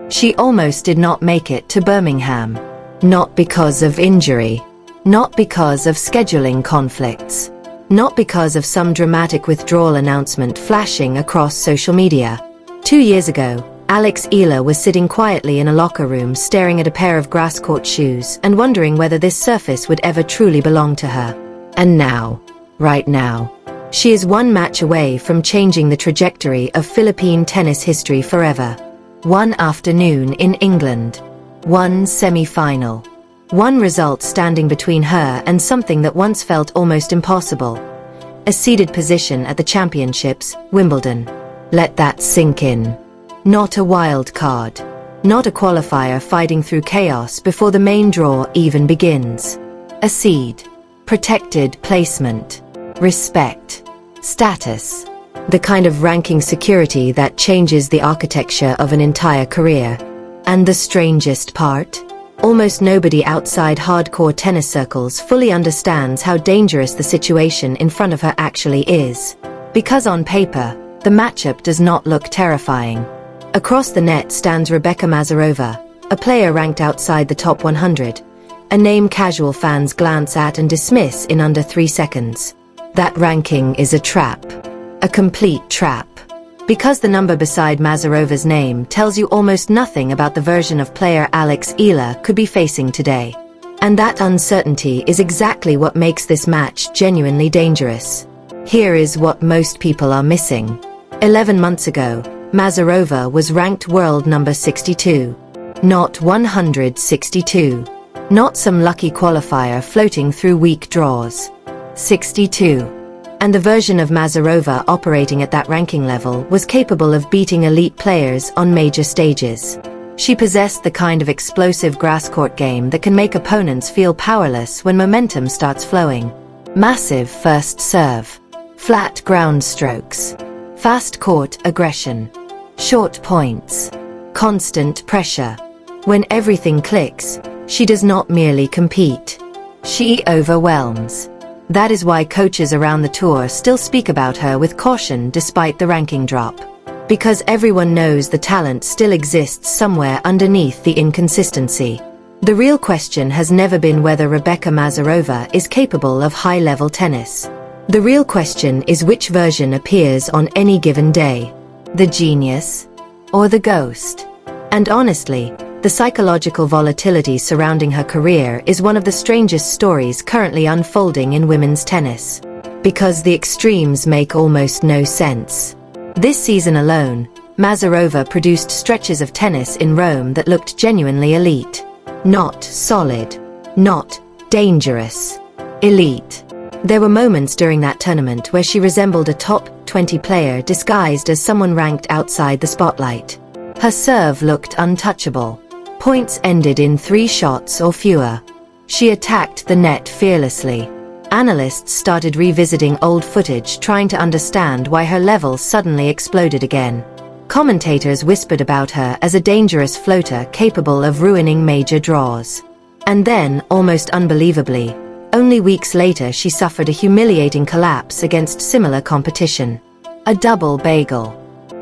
She almost did not make it to Birmingham. Not because of injury. Not because of scheduling conflicts. Not because of some dramatic withdrawal announcement flashing across social media. 2 years ago, Alex Eala was sitting quietly in a locker room staring at a pair of grass court shoes and wondering whether this surface would ever truly belong to her. And now, right now, she is one match away from changing the trajectory of Philippine tennis history forever. One afternoon in England. One semi-final. One result standing between her and something that once felt almost impossible. A seeded position at the championships, Wimbledon. Let that sink in. Not a wild card. Not a qualifier fighting through chaos before the main draw even begins. A seed. Protected placement. Respect. Status. The kind of ranking security that changes the architecture of an entire career. And the strangest part? Almost nobody outside hardcore tennis circles fully understands how dangerous the situation in front of her actually is. Because on paper, the matchup does not look terrifying. Across the net stands Rebeka Masarova, a player ranked outside the top 100, a name casual fans glance at and dismiss in under 3 seconds. That ranking is a trap. A complete trap. Because the number beside Masarova's name tells you almost nothing about the version of player Alex Eala could be facing today. And that uncertainty is exactly what makes this match genuinely dangerous. Here is what most people are missing. 11 months ago, Masarova was ranked world number 62. Not 162. Not some lucky qualifier floating through weak draws. 62. And the version of Masarova operating at that ranking level was capable of beating elite players on major stages. She possessed the kind of explosive grass court game that can make opponents feel powerless when momentum starts flowing. Massive first serve. Flat ground strokes. Fast court aggression. Short points. Constant pressure. When everything clicks, she does not merely compete. She overwhelms. That is why coaches around the tour still speak about her with caution despite the ranking drop. Because everyone knows the talent still exists somewhere underneath the inconsistency. The real question has never been whether Rebeka Masarova is capable of high-level tennis. The real question is which version appears on any given day. The genius? Or the ghost? And honestly, the psychological volatility surrounding her career is one of the strangest stories currently unfolding in women's tennis. Because the extremes make almost no sense. This season alone, Masarova produced stretches of tennis in Rome that looked genuinely elite. Not solid. Not dangerous. Elite. There were moments during that tournament where she resembled a top 20 player disguised as someone ranked outside the spotlight. Her serve looked untouchable. Points ended in 3 shots or fewer. She attacked the net fearlessly. Analysts started revisiting old footage trying to understand why her level suddenly exploded again. Commentators whispered about her as a dangerous floater capable of ruining major draws. And then, almost unbelievably, only weeks later she suffered a humiliating collapse against similar competition. A double bagel.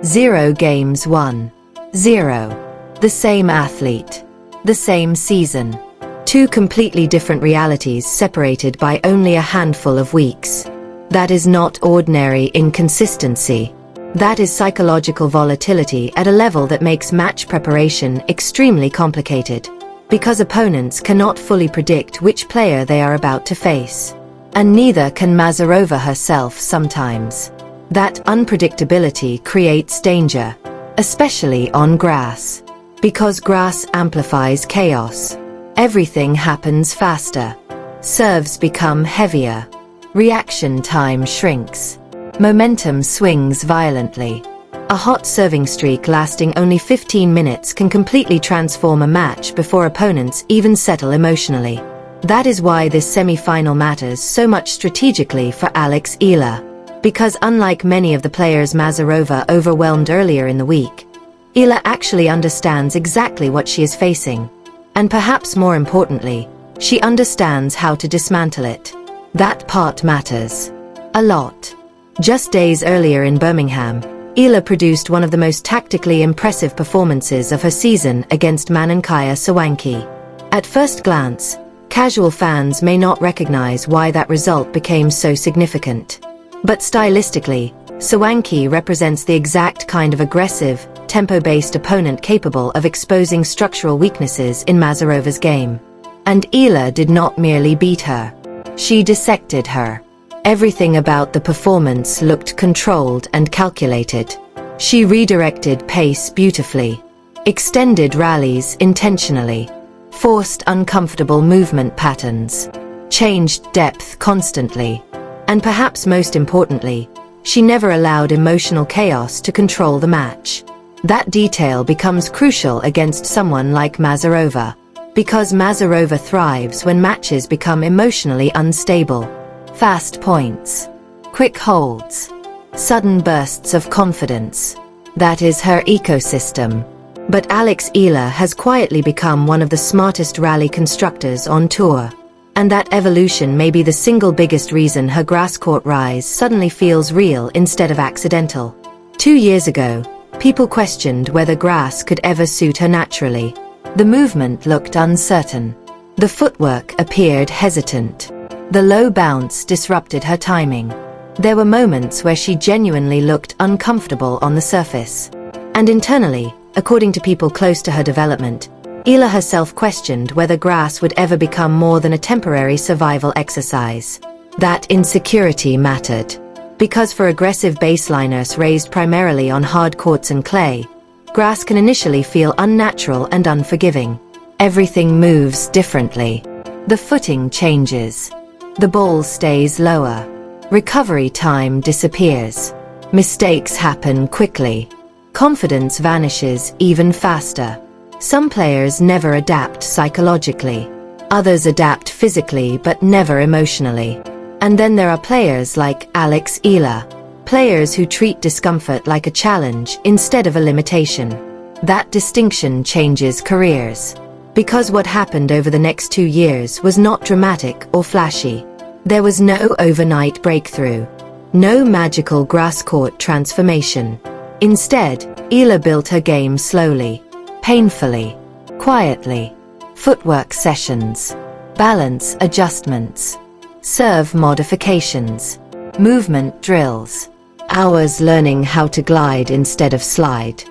0 games won. 0. The same athlete. The same season. 2 completely different realities separated by only a handful of weeks. That is not ordinary inconsistency. That is psychological volatility at a level that makes match preparation extremely complicated. Because opponents cannot fully predict which player they are about to face. And neither can Masarova herself sometimes. That unpredictability creates danger. Especially on grass. Because grass amplifies chaos. Everything happens faster. Serves become heavier. Reaction time shrinks. Momentum swings violently. A hot serving streak lasting only 15 minutes can completely transform a match before opponents even settle emotionally. That is why this semi-final matters so much strategically for Alex Eala. Because unlike many of the players Masarova overwhelmed earlier in the week, Eala actually understands exactly what she is facing. And perhaps more importantly, she understands how to dismantle it. That part matters. A lot. Just days earlier in Birmingham, Eala produced one of the most tactically impressive performances of her season against Manankaya Sawanki. At first glance, casual fans may not recognize why that result became so significant. But stylistically, Sawanki represents the exact kind of aggressive, tempo-based opponent capable of exposing structural weaknesses in Masarova's game. And Eala did not merely beat her. She dissected her. Everything about the performance looked controlled and calculated. She redirected pace beautifully, extended rallies intentionally, forced uncomfortable movement patterns, changed depth constantly, and perhaps most importantly, she never allowed emotional chaos to control the match. That detail becomes crucial against someone like Masarova, because Masarova thrives when matches become emotionally unstable. Fast points, quick holds, sudden bursts of confidence. That is her ecosystem. But Alex Eala has quietly become one of the smartest rally constructors on tour. And that evolution may be the single biggest reason her grass-court rise suddenly feels real instead of accidental. 2 years ago, people questioned whether grass could ever suit her naturally. The movement looked uncertain. The footwork appeared hesitant. The low bounce disrupted her timing. There were moments where she genuinely looked uncomfortable on the surface. And internally, according to people close to her development, Eala herself questioned whether grass would ever become more than a temporary survival exercise. That insecurity mattered. Because for aggressive baseliners raised primarily on hard courts and clay, grass can initially feel unnatural and unforgiving. Everything moves differently. The footing changes. The ball stays lower. Recovery time disappears. Mistakes happen quickly. Confidence vanishes even faster. Some players never adapt psychologically. Others adapt physically but never emotionally. And then there are players like Alex Eala. Players who treat discomfort like a challenge instead of a limitation. That distinction changes careers. Because what happened over the next 2 years was not dramatic or flashy. There was no overnight breakthrough. No magical grass-court transformation. Instead, Eala built her game slowly, painfully, quietly. Footwork sessions, balance adjustments, serve modifications, movement drills. Hours learning how to glide instead of slide.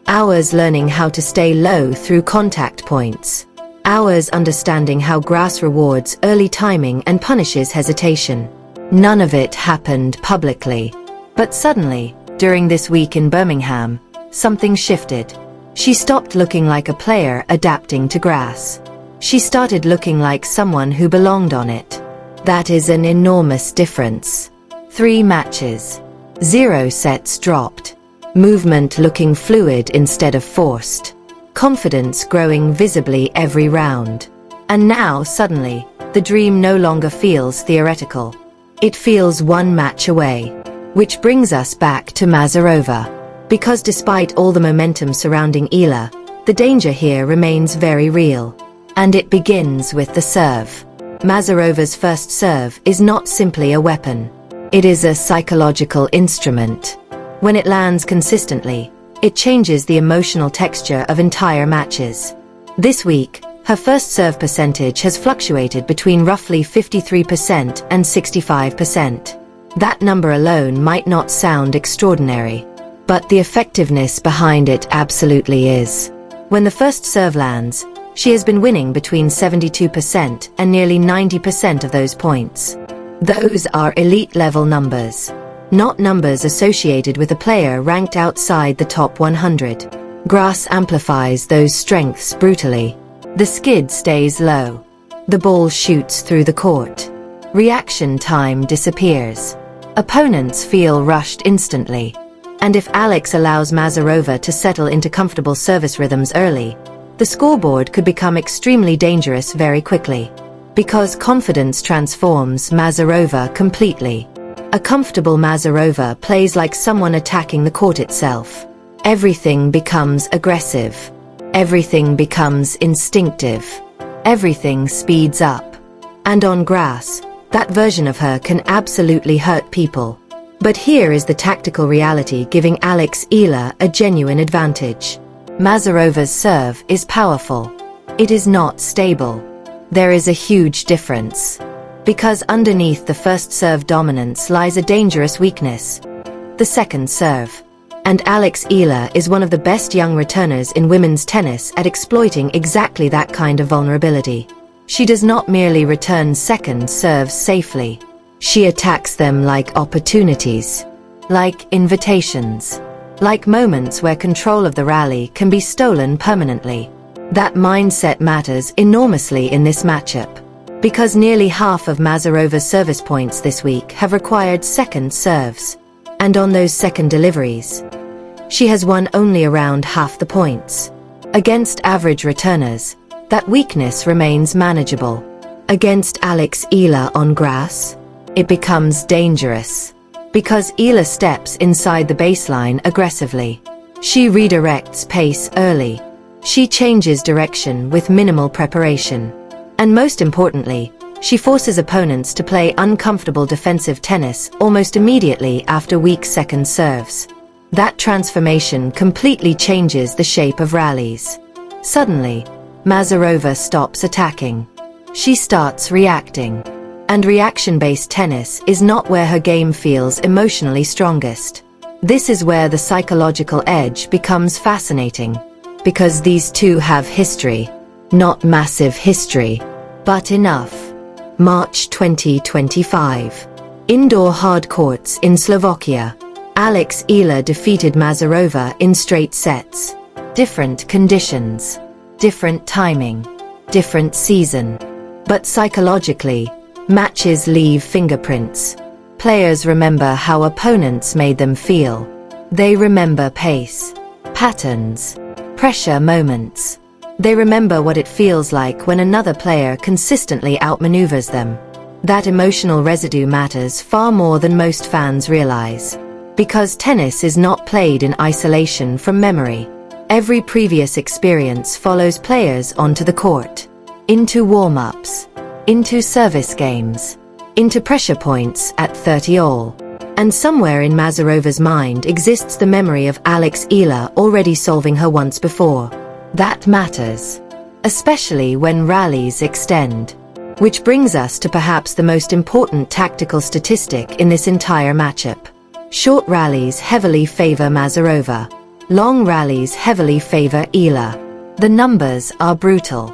Hours learning how to stay low through contact points. Hours understanding how grass rewards early timing and punishes hesitation. None of it happened publicly. But suddenly, during this week in Birmingham, something shifted. She stopped looking like a player adapting to grass. She started looking like someone who belonged on it. That is an enormous difference. 3 matches. 0 sets dropped. Movement looking fluid instead of forced. Confidence growing visibly every round. And now, suddenly, the dream no longer feels theoretical. It feels 1 match away. Which brings us back to Masarova. Because despite all the momentum surrounding Eala, the danger here remains very real. And it begins with the serve. Masarova's first serve is not simply a weapon. It is a psychological instrument. When it lands consistently, it changes the emotional texture of entire matches. This week, her first serve percentage has fluctuated between roughly 53% and 65%. That number alone might not sound extraordinary, but the effectiveness behind it absolutely is. When the first serve lands, she has been winning between 72% and nearly 90% of those points. Those are elite-level numbers. Not numbers associated with a player ranked outside the top 100. Grass amplifies those strengths brutally. The skid stays low. The ball shoots through the court. Reaction time disappears. Opponents feel rushed instantly. And if Alex allows Masarova to settle into comfortable service rhythms early, the scoreboard could become extremely dangerous very quickly. Because confidence transforms Masarova completely. A comfortable Masarova plays like someone attacking the court itself. Everything becomes aggressive. Everything becomes instinctive. Everything speeds up. And on grass, that version of her can absolutely hurt people. But here is the tactical reality giving Alex Eala a genuine advantage. Masarova's serve is powerful. It is not stable. There is a huge difference. Because underneath the first serve dominance lies a dangerous weakness: the second serve. And Alex Eala is one of the best young returners in women's tennis at exploiting exactly that kind of vulnerability. She does not merely return second serves safely. She attacks them like opportunities, like invitations, like moments where control of the rally can be stolen permanently. That mindset matters enormously in this matchup, because nearly half of Masarova's service points this week have required second serves. And on those second deliveries, she has won only around half the points. Against average returners, that weakness remains manageable. Against Alex Eala on grass, it becomes dangerous. Because Eala steps inside the baseline aggressively. She redirects pace early. She changes direction with minimal preparation. And most importantly, she forces opponents to play uncomfortable defensive tennis almost immediately after weak second serves. That transformation completely changes the shape of rallies. Suddenly, Masarova stops attacking. She starts reacting. And reaction-based tennis is not where her game feels emotionally strongest. This is where the psychological edge becomes fascinating. Because these two have history. Not massive history, but enough. March 2025. Indoor hard courts in Slovakia. Alex Eala defeated Masarova in straight sets. Different conditions. Different timing. Different season. But psychologically, matches leave fingerprints. Players remember how opponents made them feel. They remember pace, patterns, pressure moments. They remember what it feels like when another player consistently outmaneuvers them. That emotional residue matters far more than most fans realize. Because tennis is not played in isolation from memory. Every previous experience follows players onto the court, into warm-ups, into service games, into pressure points at 30-all. And somewhere in Masarova's mind exists the memory of Alex Eala already solving her once before. That matters, especially when rallies extend. Which brings us to perhaps the most important tactical statistic in this entire matchup. Short rallies heavily favor Masarova. Long rallies heavily favor Eala. The numbers are brutal.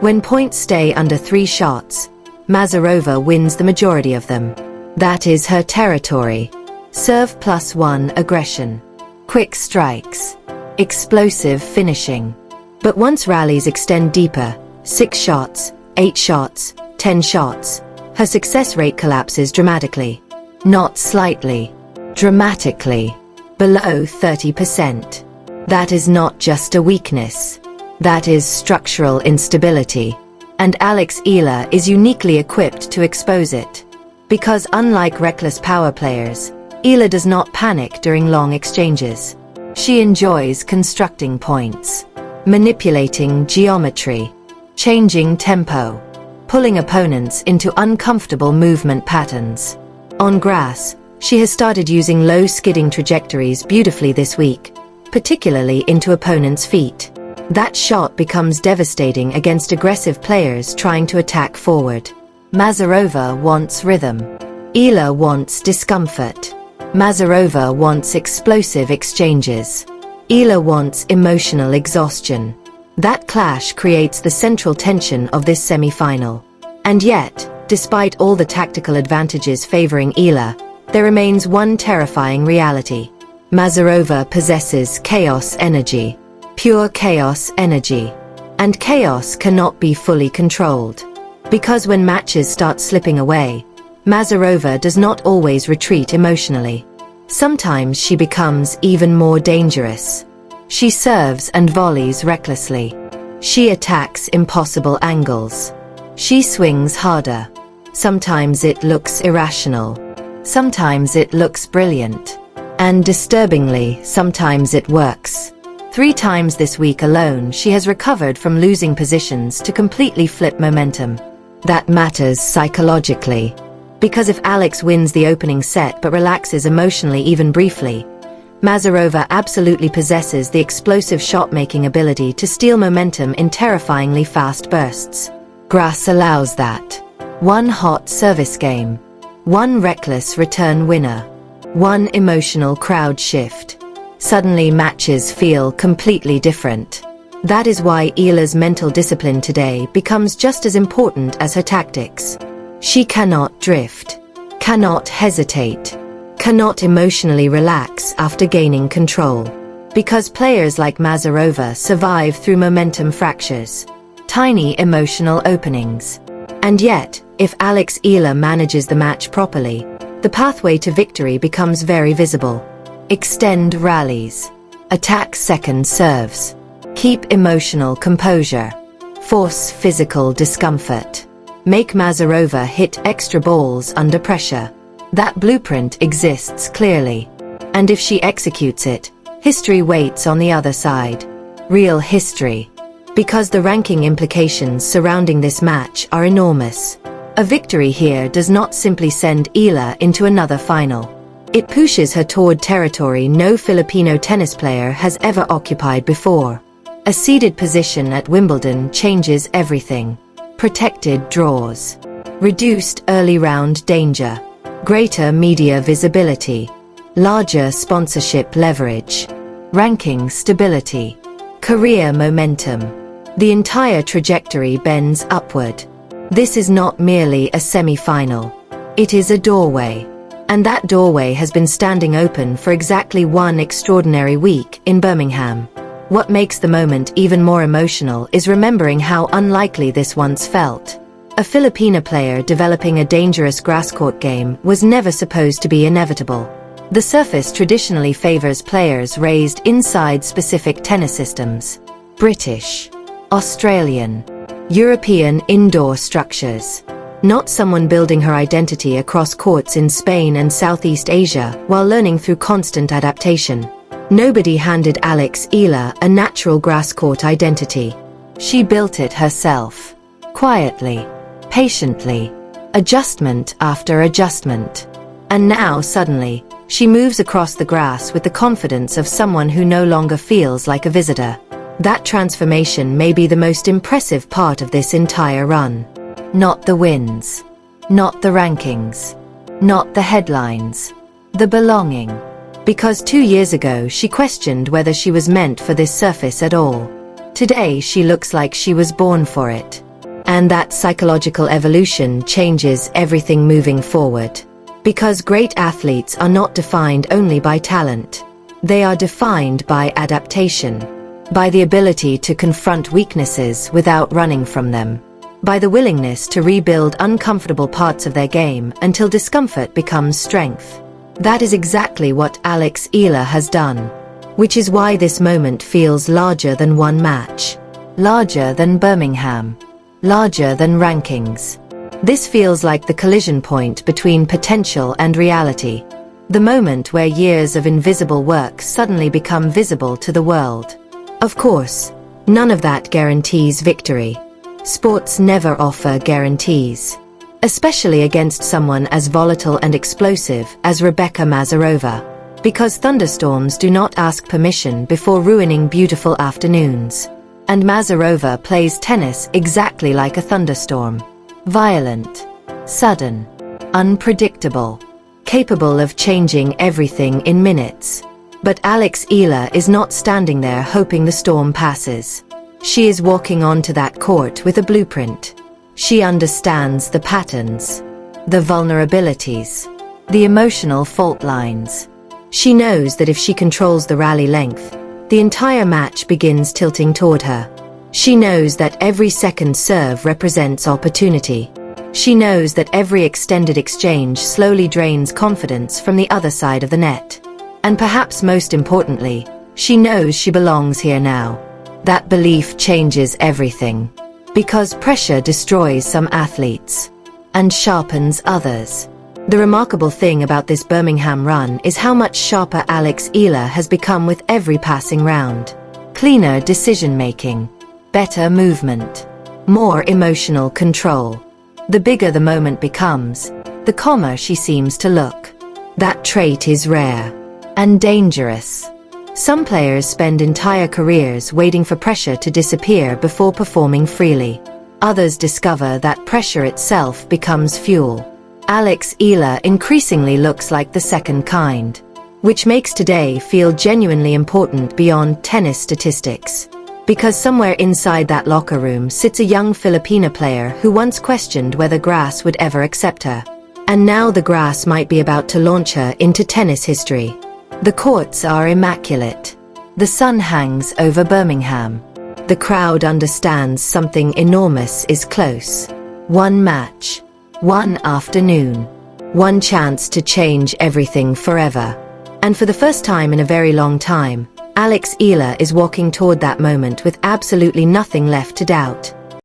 When points stay under 3 shots, Masarova wins the majority of them. That is her territory. Serve +1 aggression. Quick strikes. Explosive finishing. But once rallies extend deeper, 6 shots, 8 shots, 10 shots, her success rate collapses dramatically. Not slightly. Dramatically. Below 30%. That is not just a weakness. That is structural instability. And Alex Eala is uniquely equipped to expose it. Because unlike reckless power players, Eala does not panic during long exchanges. She enjoys constructing points, manipulating geometry, changing tempo, pulling opponents into uncomfortable movement patterns. On grass, she has started using low skidding trajectories beautifully this week, particularly into opponents' feet. That shot becomes devastating against aggressive players trying to attack forward. Masarova wants rhythm. Eala wants discomfort. Masarova wants explosive exchanges. Eala wants emotional exhaustion. That clash creates the central tension of this semi-final. And yet, despite all the tactical advantages favoring Eala, there remains one terrifying reality. Masarova possesses chaos energy. Pure chaos energy. And chaos cannot be fully controlled. Because when matches start slipping away, Masarova does not always retreat emotionally. Sometimes she becomes even more dangerous. She serves and volleys recklessly. She attacks impossible angles. She swings harder. Sometimes it looks irrational. Sometimes it looks brilliant. And disturbingly, sometimes it works. 3 times this week alone she has recovered from losing positions to completely flip momentum. That matters psychologically. Because if Alex wins the opening set but relaxes emotionally even briefly, Masarova absolutely possesses the explosive shot-making ability to steal momentum in terrifyingly fast bursts. Grass allows that. One hot service game. One reckless return winner. One emotional crowd shift. Suddenly matches feel completely different. That is why Eala's mental discipline today becomes just as important as her tactics. She cannot drift, cannot hesitate, cannot emotionally relax after gaining control. Because players like Masarova survive through momentum fractures, tiny emotional openings. And yet, if Alex Eala manages the match properly, the pathway to victory becomes very visible. Extend rallies. Attack second serves. Keep emotional composure. Force physical discomfort. Make Masarova hit extra balls under pressure. That blueprint exists clearly. And if she executes it, history waits on the other side. Real history. Because the ranking implications surrounding this match are enormous. A victory here does not simply send Eala into another final. It pushes her toward territory no Filipino tennis player has ever occupied before. A seeded position at Wimbledon changes everything. Protected draws. Reduced early round danger. Greater media visibility. Larger sponsorship leverage. Ranking stability. Career momentum. The entire trajectory bends upward. This is not merely a semi-final. It is a doorway. And that doorway has been standing open for exactly one extraordinary week in Birmingham. What makes the moment even more emotional is remembering how unlikely this once felt. A Filipino player developing a dangerous grass court game was never supposed to be inevitable. The surface traditionally favors players raised inside specific tennis systems. British, Australian, European indoor structures. Not someone building her identity across courts in Spain and Southeast Asia while learning through constant adaptation. Nobody handed Alex Eala a natural grass court identity. She built it herself. Quietly. Patiently. Adjustment after adjustment. And now, suddenly, she moves across the grass with the confidence of someone who no longer feels like a visitor. That transformation may be the most impressive part of this entire run. Not the wins. Not the rankings. Not the headlines. The belonging. Because 2 years ago she questioned whether she was meant for this surface at all. Today she looks like she was born for it. And that psychological evolution changes everything moving forward. Because great athletes are not defined only by talent. They are defined by adaptation. By the ability to confront weaknesses without running from them. By the willingness to rebuild uncomfortable parts of their game until discomfort becomes strength. That is exactly what Alex Eala has done. Which is why this moment feels larger than one match. Larger than Birmingham. Larger than rankings. This feels like the collision point between potential and reality. The moment where years of invisible work suddenly become visible to the world. Of course, none of that guarantees victory. Sports never offer guarantees. Especially against someone as volatile and explosive as Rebeka Masarova. Because thunderstorms do not ask permission before ruining beautiful afternoons. And Masarova plays tennis exactly like a thunderstorm. Violent. Sudden. Unpredictable. Capable of changing everything in minutes. But Alex Eala is not standing there hoping the storm passes. She is walking onto that court with a blueprint. She understands the patterns, the vulnerabilities, the emotional fault lines. She knows that if she controls the rally length, the entire match begins tilting toward her. She knows that every second serve represents opportunity. She knows that every extended exchange slowly drains confidence from the other side of the net. And perhaps most importantly, she knows she belongs here now. That belief changes everything. Because pressure destroys some athletes and sharpens others. The remarkable thing about this Birmingham run is how much sharper Alex Eala has become with every passing round. Cleaner decision-making, better movement, more emotional control. The bigger the moment becomes, the calmer she seems to look. That trait is rare and dangerous. Some players spend entire careers waiting for pressure to disappear before performing freely. Others discover that pressure itself becomes fuel. Alex Eala increasingly looks like the second kind, which makes today feel genuinely important beyond tennis statistics. Because somewhere inside that locker room sits a young Filipino player who once questioned whether grass would ever accept her. And now the grass might be about to launch her into tennis history. The courts are immaculate. The sun hangs over Birmingham. The crowd understands something enormous is close. One match, one afternoon, one chance to change everything forever. And for the first time in a very long time, Alex Eala is walking toward that moment with absolutely nothing left to doubt.